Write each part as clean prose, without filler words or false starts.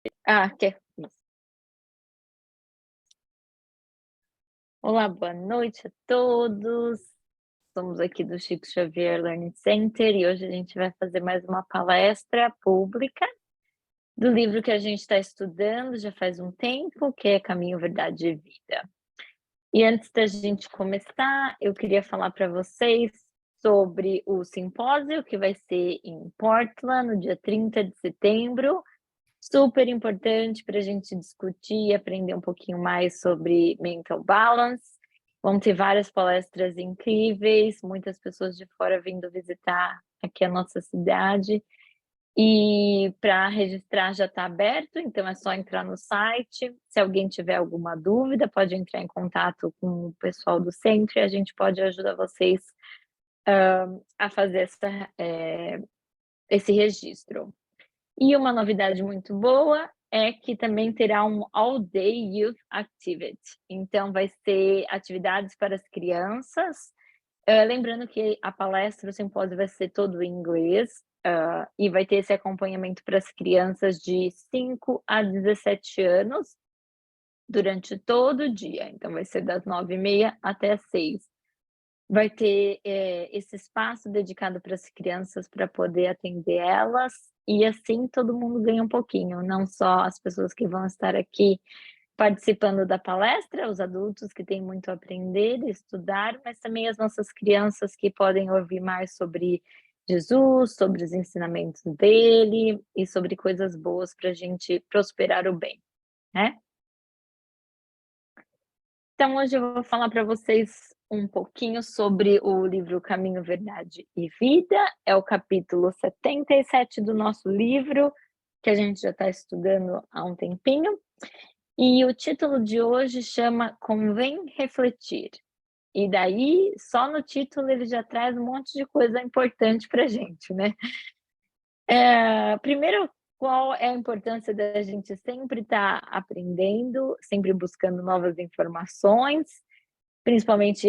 Quer isso. Olá, boa noite a todos. Somos aqui do Chico Xavier Learning Center e hoje a gente vai fazer mais uma palestra pública do livro que a gente está estudando já faz um tempo, que é Caminho, Verdade e Vida. E antes da gente começar, eu queria falar para vocês sobre o simpósio que vai ser em Portland, no dia 30 de setembro. Super importante para a gente discutir e aprender um pouquinho mais sobre mental balance. Vão ter várias palestras incríveis, muitas pessoas de fora vindo visitar aqui a nossa cidade. E para registrar já está aberto, então é só entrar no site. Se alguém tiver alguma dúvida, pode entrar em contato com o pessoal do centro e a gente pode ajudar vocês a fazer esse registro. E uma novidade muito boa é que também terá um All Day Youth Activity. Então, vai ser atividades para as crianças. Lembrando que a palestra, o simpósio vai ser todo em inglês, e vai ter esse acompanhamento para as crianças de 5 a 17 anos durante todo o dia. Então, vai ser das 9h30 até as 6h. Vai ter esse espaço dedicado para as crianças para poder atender elas, e assim todo mundo ganha um pouquinho, não só as pessoas que vão estar aqui participando da palestra, os adultos que têm muito a aprender e estudar, mas também as nossas crianças que podem ouvir mais sobre Jesus, sobre os ensinamentos dele e sobre coisas boas para a gente prosperar o bem, né? Então, hoje eu vou falar para vocês um pouquinho sobre o livro Caminho, Verdade e Vida. É o capítulo 77 do nosso livro, que a gente já está estudando há um tempinho. E o título de hoje chama Convém Refletir. E daí, só no título, ele já traz um monte de coisa importante para a gente, né? Primeiro, qual é a importância da gente sempre estar aprendendo, sempre buscando novas informações, principalmente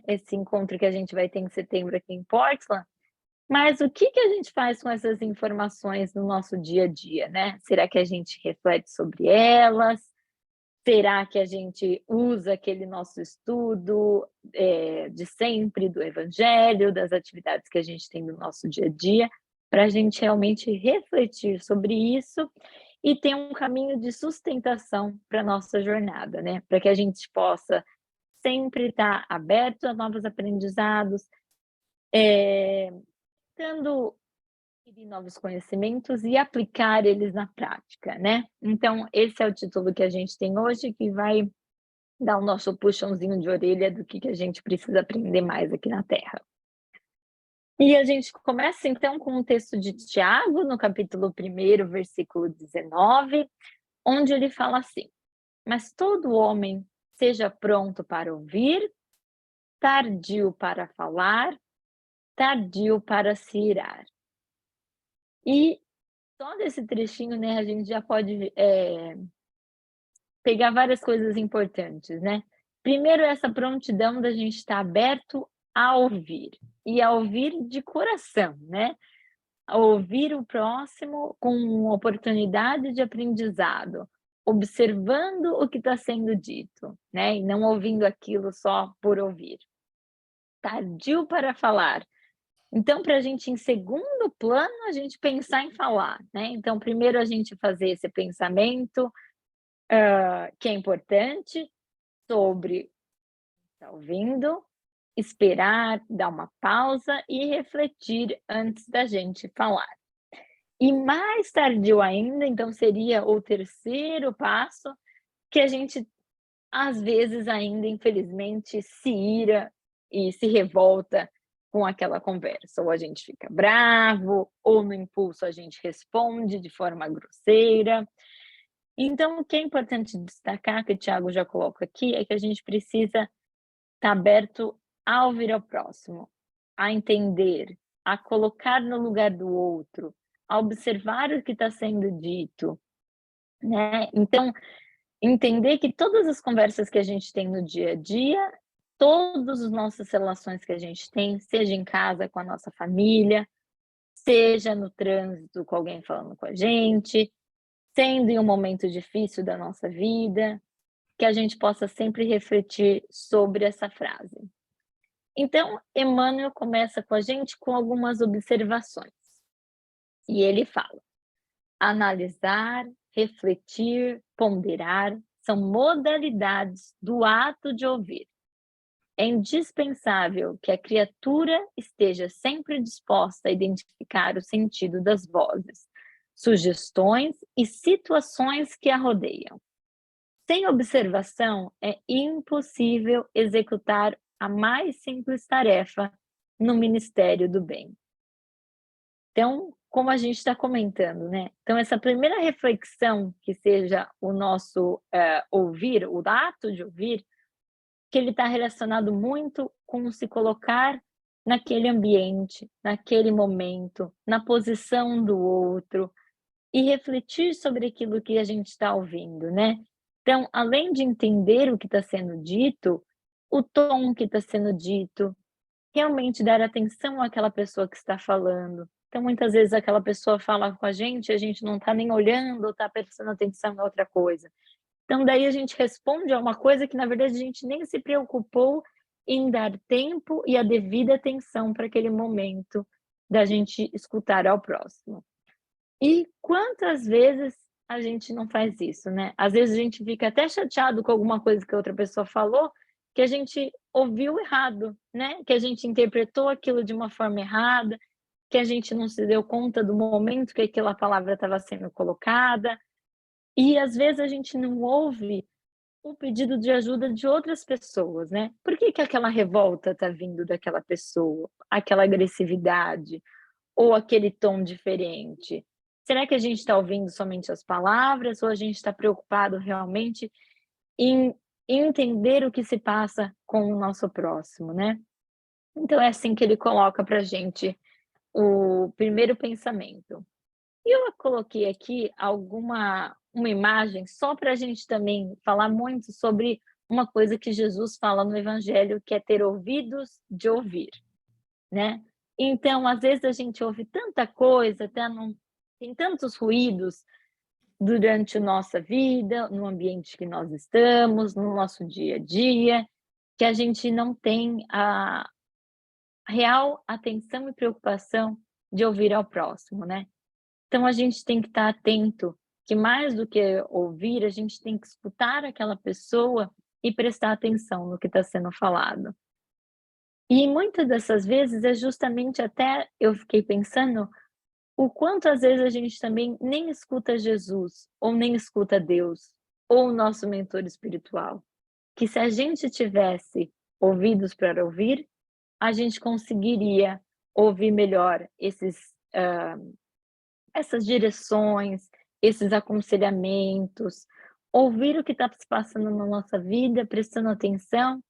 esse encontro que a gente vai ter em setembro aqui em Portland. Mas o que a gente faz com essas informações no nosso dia a dia, né? Será que a gente reflete sobre elas? Será que a gente usa aquele nosso estudo de sempre, do evangelho, das atividades que a gente tem no nosso dia a dia, para a gente realmente refletir sobre isso e ter um caminho de sustentação para a nossa jornada, né? Para que a gente possa sempre estar aberto a novos aprendizados, tentando adquirir novos conhecimentos e aplicar eles na prática, né? Então, esse é o título que a gente tem hoje, que vai dar o nosso puxãozinho de orelha do que a gente precisa aprender mais aqui na Terra. E a gente começa, então, com o texto de Tiago, no capítulo 1º, versículo 19, onde ele fala assim: Mas todo homem seja pronto para ouvir, tardio para falar, tardio para se irar. E só desse trechinho, né, a gente já pode pegar várias coisas importantes, né? Primeiro, essa prontidão da gente estar aberto a ouvir, e a ouvir de coração, né? A ouvir o próximo com oportunidade de aprendizado, observando o que está sendo dito, né? E não ouvindo aquilo só por ouvir. Tardio para falar. Então, para a gente, em segundo plano, a gente pensar em falar, né? Então, primeiro a gente fazer esse pensamento, que é importante, sobre está ouvindo, esperar, dar uma pausa e refletir antes da gente falar. E mais tardio ainda, então, seria o terceiro passo, que a gente, às vezes, ainda, infelizmente, se ira e se revolta com aquela conversa. Ou a gente fica bravo, ou no impulso a gente responde de forma grosseira. Então, o que é importante destacar, que o Tiago já coloca aqui, é que a gente precisa estar aberto a ouvir ao próximo, a entender, a colocar no lugar do outro, a observar o que está sendo dito, né? Então, entender que todas as conversas que a gente tem no dia a dia, todas as nossas relações que a gente tem, seja em casa com a nossa família, seja no trânsito com alguém falando com a gente, sendo em um momento difícil da nossa vida, que a gente possa sempre refletir sobre essa frase. Então, Emmanuel começa com a gente com algumas observações. E ele fala: analisar, refletir, ponderar são modalidades do ato de ouvir. É indispensável que a criatura esteja sempre disposta a identificar o sentido das vozes, sugestões e situações que a rodeiam. Sem observação, é impossível executar a mais simples tarefa no ministério do bem. Então, como a gente está comentando, né? Então, essa primeira reflexão, que seja o nosso ouvir, o ato de ouvir, que ele está relacionado muito com se colocar naquele ambiente, naquele momento, na posição do outro, e refletir sobre aquilo que a gente está ouvindo, né? Então, além de entender o que está sendo dito, o tom que está sendo dito, realmente dar atenção àquela pessoa que está falando. Então, muitas vezes aquela pessoa fala com a gente não está nem olhando ou está prestando atenção em outra coisa. Então, daí a gente responde a uma coisa que, na verdade, a gente nem se preocupou em dar tempo e a devida atenção para aquele momento da gente escutar ao próximo. E quantas vezes a gente não faz isso, né? Às vezes a gente fica até chateado com alguma coisa que a outra pessoa falou, que a gente ouviu errado, né? Que a gente interpretou aquilo de uma forma errada, que a gente não se deu conta do momento que aquela palavra estava sendo colocada. E às vezes a gente não ouve o pedido de ajuda de outras pessoas, né? Por que que aquela revolta está vindo daquela pessoa? Aquela agressividade ou aquele tom diferente? Será que a gente está ouvindo somente as palavras ou a gente está preocupado realmente em entender o que se passa com o nosso próximo, né? Então é assim que ele coloca para a gente o primeiro pensamento. E eu coloquei aqui uma imagem só para a gente também falar muito sobre uma coisa que Jesus fala no Evangelho, que é ter ouvidos de ouvir, né? Então, às vezes a gente ouve tanta coisa, tem tantos ruídos durante a nossa vida, no ambiente que nós estamos, no nosso dia a dia, que a gente não tem a real atenção e preocupação de ouvir ao próximo, né? Então a gente tem que estar atento, que mais do que ouvir, a gente tem que escutar aquela pessoa e prestar atenção no que está sendo falado. E muitas dessas vezes é justamente até eu fiquei pensando o quanto às vezes a gente também nem escuta Jesus, ou nem escuta Deus, ou o nosso mentor espiritual. Que se a gente tivesse ouvidos para ouvir, a gente conseguiria ouvir melhor essas direções, esses aconselhamentos, ouvir o que está se passando na nossa vida, prestando atenção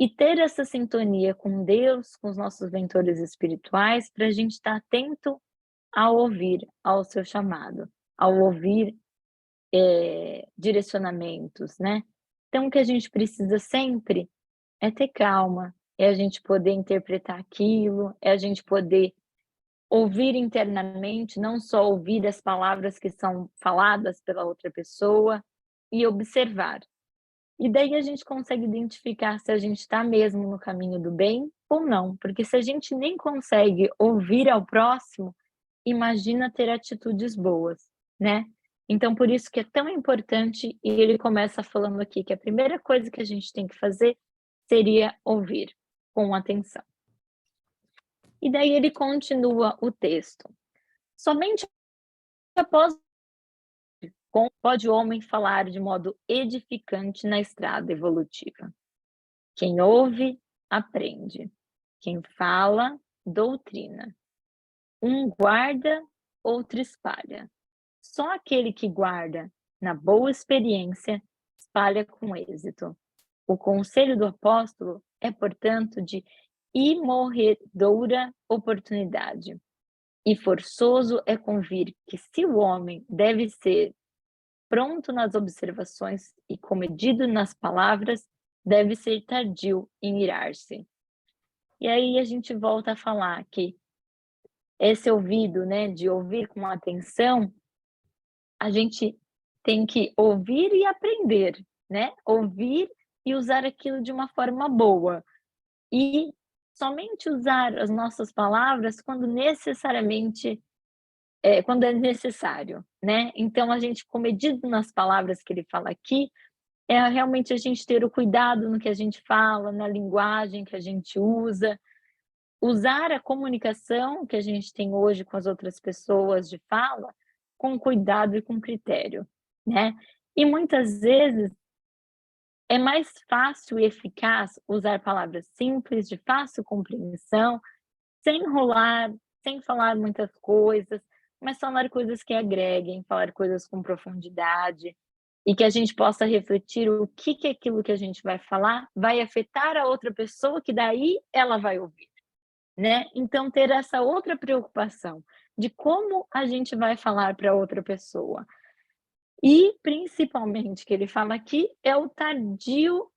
e ter essa sintonia com Deus, com os nossos mentores espirituais, para a gente estar atento ao ouvir ao seu chamado, ao ouvir direcionamentos, né? Então, o que a gente precisa sempre é ter calma, é a gente poder interpretar aquilo, é a gente poder ouvir internamente, não só ouvir as palavras que são faladas pela outra pessoa e observar. E daí a gente consegue identificar se a gente está mesmo no caminho do bem ou não, porque se a gente nem consegue ouvir ao próximo, imagina ter atitudes boas, né? Então, por isso que é tão importante, e ele começa falando aqui que a primeira coisa que a gente tem que fazer seria ouvir com atenção. E daí ele continua o texto. Somente após pode o homem falar de modo edificante na estrada evolutiva. Quem ouve, aprende. Quem fala, doutrina. Um guarda, outro espalha. Só aquele que guarda na boa experiência espalha com êxito. O conselho do apóstolo é, portanto, de imorredoura oportunidade. E forçoso é convir que, se o homem deve ser pronto nas observações e comedido nas palavras, deve ser tardio em irar-se. E aí a gente volta a falar que esse ouvido, né, de ouvir com atenção, a gente tem que ouvir e aprender, né? Ouvir e usar aquilo de uma forma boa. E somente usar as nossas palavras quando é necessário, né? Então a gente, comedido nas palavras que ele fala aqui, é realmente a gente ter o cuidado no que a gente fala, na linguagem que a gente usa, usar a comunicação que a gente tem hoje com as outras pessoas de fala, com cuidado e com critério, né? E muitas vezes é mais fácil e eficaz usar palavras simples, de fácil compreensão, sem enrolar, sem falar muitas coisas, mas falar coisas que agreguem, falar coisas com profundidade, e que a gente possa refletir o que aquilo que a gente vai falar vai afetar a outra pessoa, que daí ela vai ouvir, né? Então ter essa outra preocupação de como a gente vai falar para outra pessoa. E principalmente que ele fala aqui é o tardio,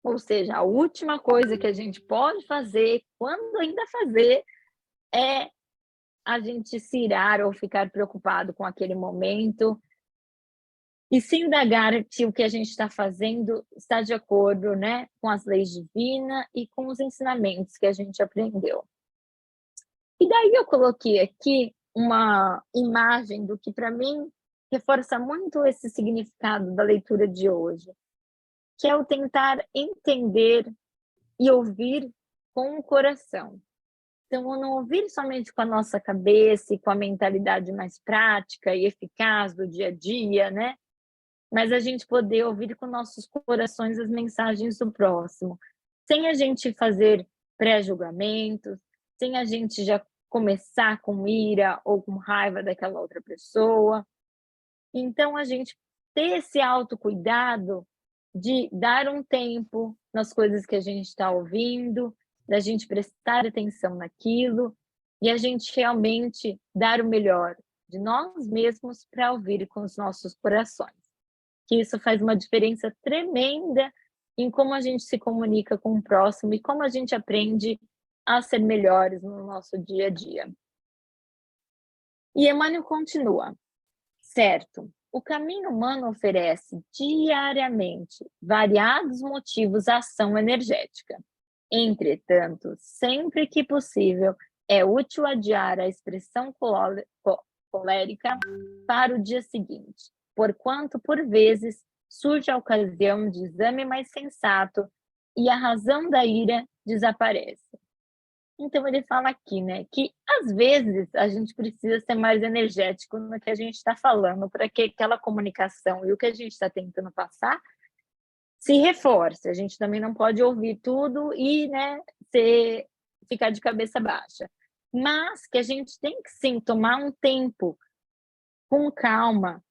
ou seja, a última coisa que a gente pode fazer, quando ainda fazer, é a gente se irar ou ficar preocupado com aquele momento e se indagar se o que a gente está fazendo está de acordo, né, com as leis divinas e com os ensinamentos que a gente aprendeu. E daí eu coloquei aqui uma imagem do que, para mim, reforça muito esse significado da leitura de hoje, que é o tentar entender e ouvir com o coração. Então, eu não ouvir somente com a nossa cabeça e com a mentalidade mais prática e eficaz do dia a dia, né? Mas a gente poder ouvir com nossos corações as mensagens do próximo, sem a gente fazer pré-julgamentos, sem a gente já começar com ira ou com raiva daquela outra pessoa. Então, a gente ter esse autocuidado de dar um tempo nas coisas que a gente está ouvindo, da gente prestar atenção naquilo e a gente realmente dar o melhor de nós mesmos para ouvir com os nossos corações. Que isso faz uma diferença tremenda em como a gente se comunica com o próximo e como a gente aprende a ser melhores no nosso dia a dia. E Emmanuel continua: certo, o caminho humano oferece diariamente variados motivos à ação energética. Entretanto, sempre que possível, é útil adiar a expressão colérica para o dia seguinte, porquanto, por vezes, surge a ocasião de exame mais sensato e a razão da ira desaparece. Então ele fala aqui, né, que às vezes a gente precisa ser mais energético no que a gente está falando, para que aquela comunicação e o que a gente está tentando passar se reforce. A gente também não pode ouvir tudo e, né, ficar de cabeça baixa. Mas que a gente tem que sim tomar um tempo com calma,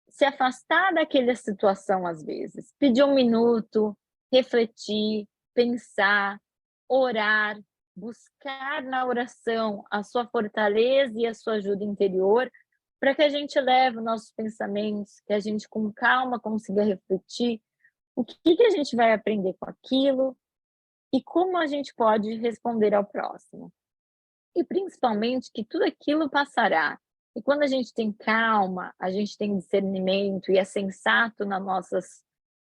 se afastar daquela situação às vezes, pedir um minuto, refletir, pensar, orar, buscar na oração a sua fortaleza e a sua ajuda interior, para que a gente leve os nossos pensamentos, que a gente com calma consiga refletir o que a gente vai aprender com aquilo e como a gente pode responder ao próximo. E principalmente que tudo aquilo passará. E quando a gente tem calma, a gente tem discernimento e é sensato nas nossas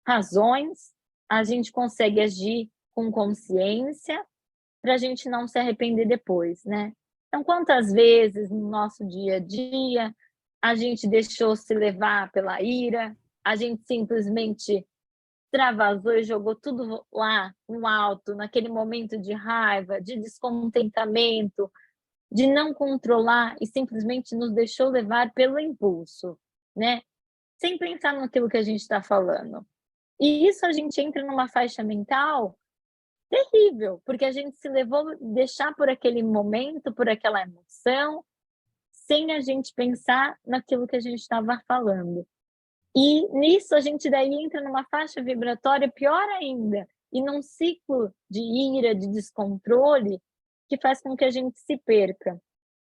razões, a gente consegue agir com consciência para a gente não se arrepender depois, né? Então, quantas vezes no nosso dia a dia a gente deixou se levar pela ira, a gente simplesmente extravasou e jogou tudo lá no alto, naquele momento de raiva, de descontentamento, de não controlar e simplesmente nos deixou levar pelo impulso, né? Sem pensar naquilo que a gente está falando. E isso a gente entra numa faixa mental terrível, porque a gente se levou deixar por aquele momento, por aquela emoção, sem a gente pensar naquilo que a gente estava falando. E nisso a gente daí entra numa faixa vibratória pior ainda, e num ciclo de ira, de descontrole, que faz com que a gente se perca.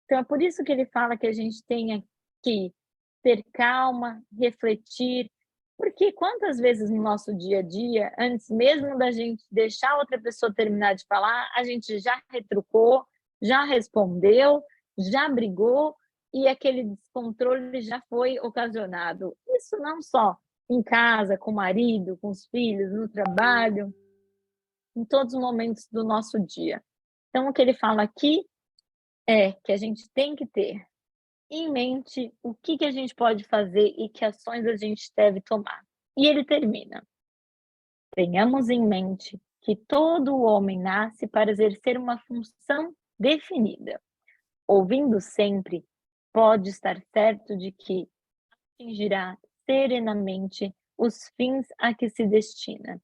Então é por isso que ele fala que a gente tenha que ter calma, refletir, porque quantas vezes no nosso dia a dia, antes mesmo da gente deixar outra pessoa terminar de falar, a gente já retrucou, já respondeu, já brigou, e aquele descontrole já foi ocasionado. Isso não só em casa, com o marido, com os filhos, no trabalho, em todos os momentos do nosso dia. Então, o que ele fala aqui é que a gente tem que ter em mente o que a gente pode fazer e que ações a gente deve tomar. E ele termina: tenhamos em mente que todo homem nasce para exercer uma função definida. Ouvindo sempre, pode estar certo de que atingirá serenamente os fins a que se destina.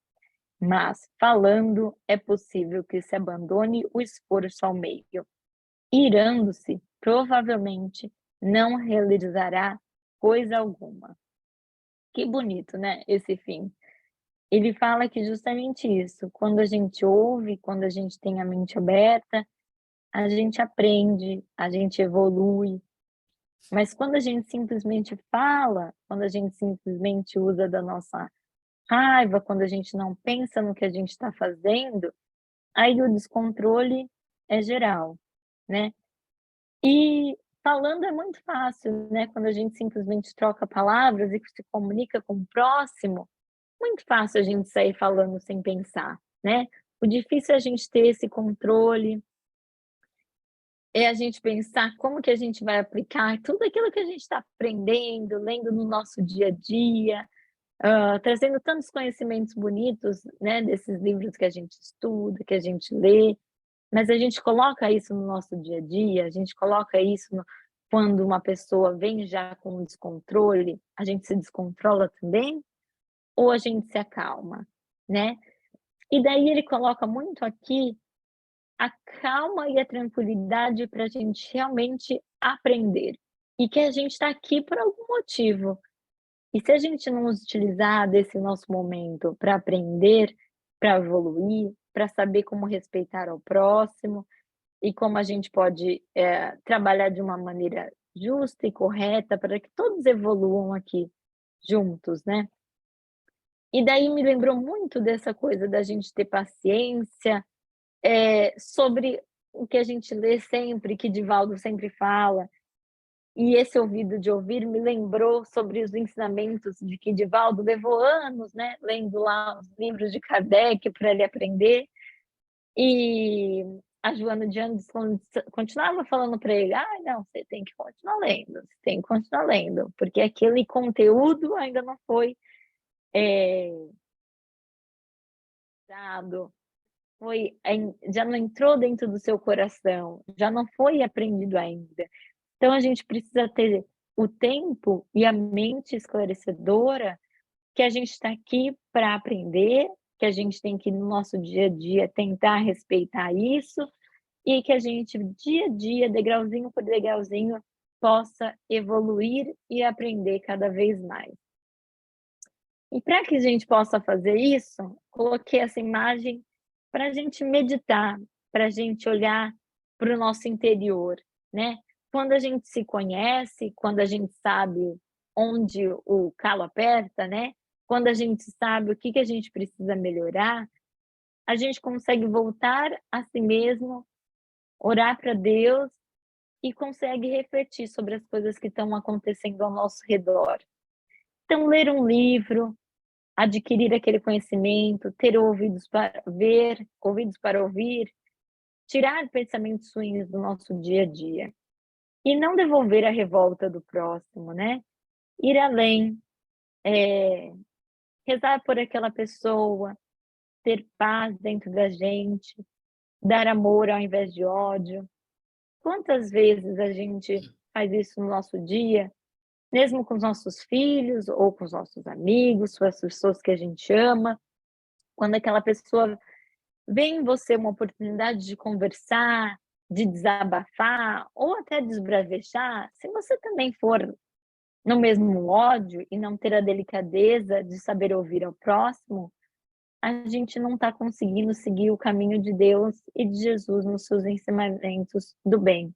Mas, falando, é possível que se abandone o esforço ao meio. Irando-se, provavelmente, não realizará coisa alguma. Que bonito, né, esse fim. Ele fala que justamente isso, quando a gente ouve, quando a gente tem a mente aberta, a gente aprende, a gente evolui. Mas quando a gente simplesmente fala, quando a gente simplesmente usa da nossa raiva, quando a gente não pensa no que a gente está fazendo, aí o descontrole é geral, né. E falando é muito fácil, né, quando a gente simplesmente troca palavras e se comunica com o próximo, muito fácil a gente sair falando sem pensar, né. O difícil é a gente ter esse controle, é a gente pensar como que a gente vai aplicar tudo aquilo que a gente está aprendendo, lendo no nosso dia a dia, trazendo tantos conhecimentos bonitos, né, desses livros que a gente estuda, que a gente lê, mas a gente coloca isso no nosso dia a dia, a gente coloca isso quando uma pessoa vem já com um descontrole, a gente se descontrola também, ou a gente se acalma, né? E daí ele coloca muito aqui a calma e a tranquilidade para a gente realmente aprender, e que a gente está aqui por algum motivo. E se a gente não utilizar desse nosso momento para aprender, para evoluir, para saber como respeitar ao próximo e como a gente pode, trabalhar de uma maneira justa e correta para que todos evoluam aqui juntos, né. E daí me lembrou muito dessa coisa da gente ter paciência, sobre o que a gente lê sempre, que Divaldo sempre fala, e esse ouvido de ouvir me lembrou sobre os ensinamentos de que Divaldo levou anos, né, lendo lá os livros de Kardec para ele aprender, e a Joana de Andes continuava falando para ele: "Ah, não, você tem que continuar lendo, você tem que continuar lendo, porque aquele conteúdo ainda não foi, dado, já não entrou dentro do seu coração, já não foi aprendido ainda". Então a gente precisa ter o tempo e a mente esclarecedora, que a gente está aqui para aprender, que a gente tem que no nosso dia a dia tentar respeitar isso, e que a gente dia a dia, degrauzinho por degrauzinho, possa evoluir e aprender cada vez mais. E para que a gente possa fazer isso, coloquei essa imagem para a gente meditar, para a gente olhar para o nosso interior, né. Quando a gente se conhece, quando a gente sabe onde o calo aperta, né, quando a gente sabe o que a gente precisa melhorar, a gente consegue voltar a si mesmo, orar para Deus e consegue refletir sobre as coisas que estão acontecendo ao nosso redor. Então ler um livro, adquirir aquele conhecimento, ter ouvidos para ver, ouvidos para ouvir, tirar pensamentos ruins do nosso dia a dia. E não devolver a revolta do próximo, né. Ir além, eh, rezar por aquela pessoa, ter paz dentro da gente, dar amor ao invés de ódio. Quantas vezes a gente faz isso no nosso dia, mesmo com os nossos filhos ou com os nossos amigos, com as pessoas que a gente ama, quando aquela pessoa vê em você uma oportunidade de conversar, de desabafar ou até desbravejar, se você também for no mesmo ódio e não ter a delicadeza de saber ouvir ao próximo, a gente não está conseguindo seguir o caminho de Deus e de Jesus nos seus ensinamentos do bem.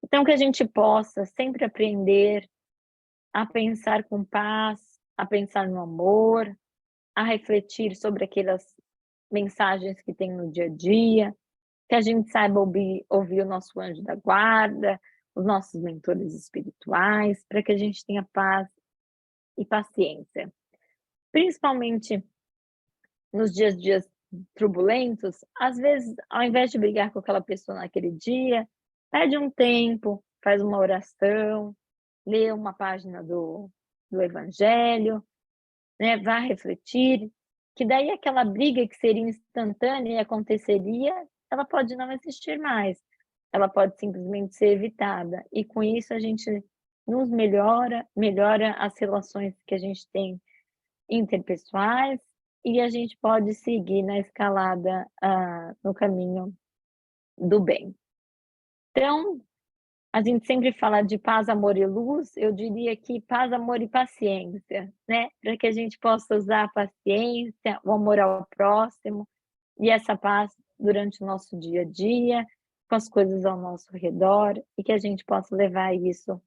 Então que a gente possa sempre aprender a pensar com paz, a pensar no amor, a refletir sobre aquelas mensagens que tem no dia a dia, que a gente saiba ouvir o nosso anjo da guarda, os nossos mentores espirituais, para que a gente tenha paz e paciência. Principalmente nos dias turbulentos, às vezes, ao invés de brigar com aquela pessoa naquele dia, pede um tempo, faz uma oração, lê uma página do Evangelho, né? Vá refletir, que daí aquela briga que seria instantânea e aconteceria, ela pode não existir mais, ela pode simplesmente ser evitada, e com isso a gente melhora as relações que a gente tem interpessoais, e a gente pode seguir na escalada, no caminho do bem. Então, a gente sempre fala de paz, amor e luz, eu diria que paz, amor e paciência, né? Para que a gente possa usar a paciência, o amor ao próximo e essa paz durante o nosso dia a dia, com as coisas ao nosso redor, e que a gente possa levar isso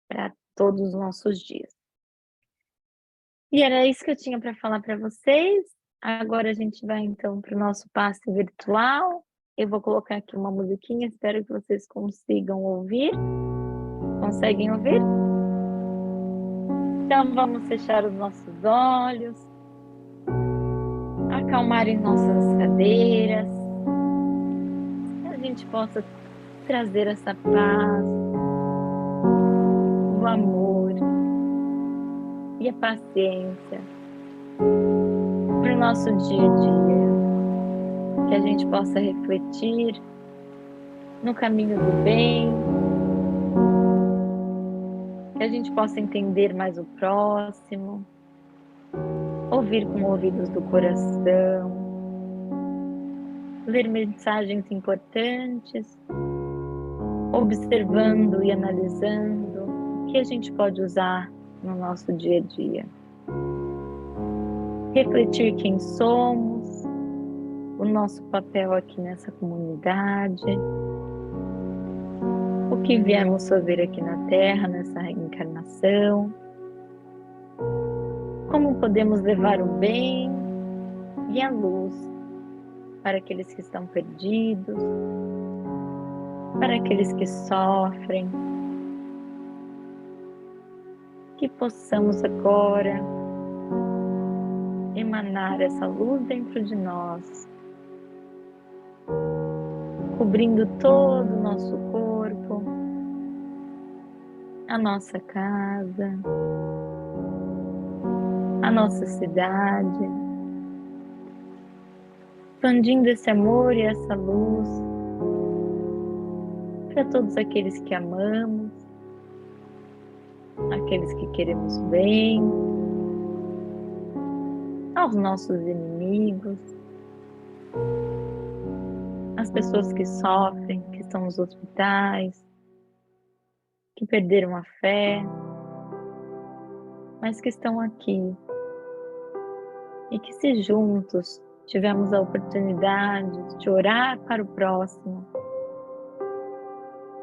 para todos os nossos dias. E era isso que eu tinha para falar para vocês. Agora a gente vai então para o nosso passe virtual. Eu vou colocar aqui uma musiquinha, espero que vocês consigam ouvir. Conseguem ouvir? Então vamos fechar os nossos olhos, acalmar em nossas cadeiras, que a gente possa trazer essa paz, o amor e a paciência para o nosso dia a dia, que a gente possa refletir no caminho do bem, que a gente possa entender mais o próximo, ouvir com ouvidos do coração, ler mensagens importantes, observando e analisando o que a gente pode usar no nosso dia a dia. Refletir quem somos, o nosso papel aqui nessa comunidade, o que viemos fazer aqui na Terra, nessa reencarnação, como podemos levar o bem e a luz para aqueles que estão perdidos, para aqueles que sofrem, que possamos agora emanar essa luz dentro de nós, cobrindo todo o nosso corpo, a nossa casa, a nossa cidade, expandindo esse amor e essa luz para todos aqueles que amamos, aqueles que queremos bem, aos nossos inimigos, as pessoas que sofrem, que estão nos hospitais, que perderam a fé, mas que estão aqui, e que se juntos tivermos a oportunidade de orar para o próximo,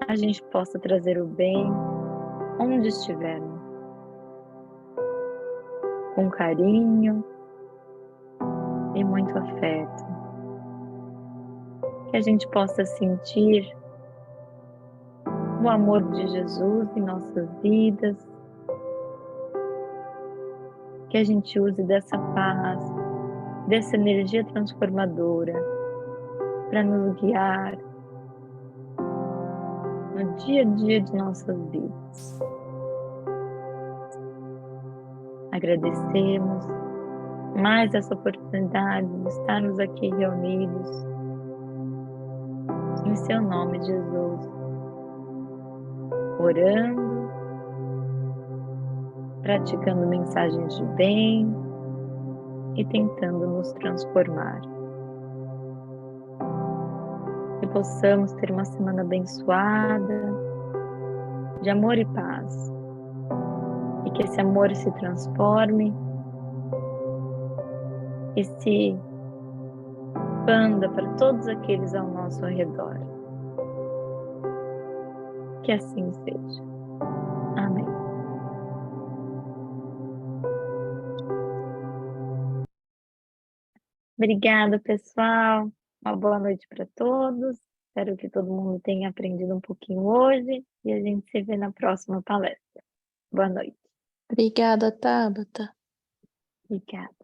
a gente possa trazer o bem onde estivermos, com carinho e muito afeto, que a gente possa sentir o amor de Jesus em nossas vidas, que a gente use dessa paz, dessa energia transformadora para nos guiar no dia a dia de nossas vidas. Agradecemos mais essa oportunidade de estarmos aqui reunidos em seu nome, Jesus, orando, praticando mensagens de bem e tentando nos transformar. Que possamos ter uma semana abençoada, de amor e paz, e que esse amor se transforme e se expanda para todos aqueles ao nosso redor. Que assim seja. Amém. Obrigada, pessoal. Uma boa noite para todos Espero que todo mundo tenha aprendido um pouquinho hoje e a gente se vê na próxima palestra. Boa noite. Obrigada, Tabata. Obrigada.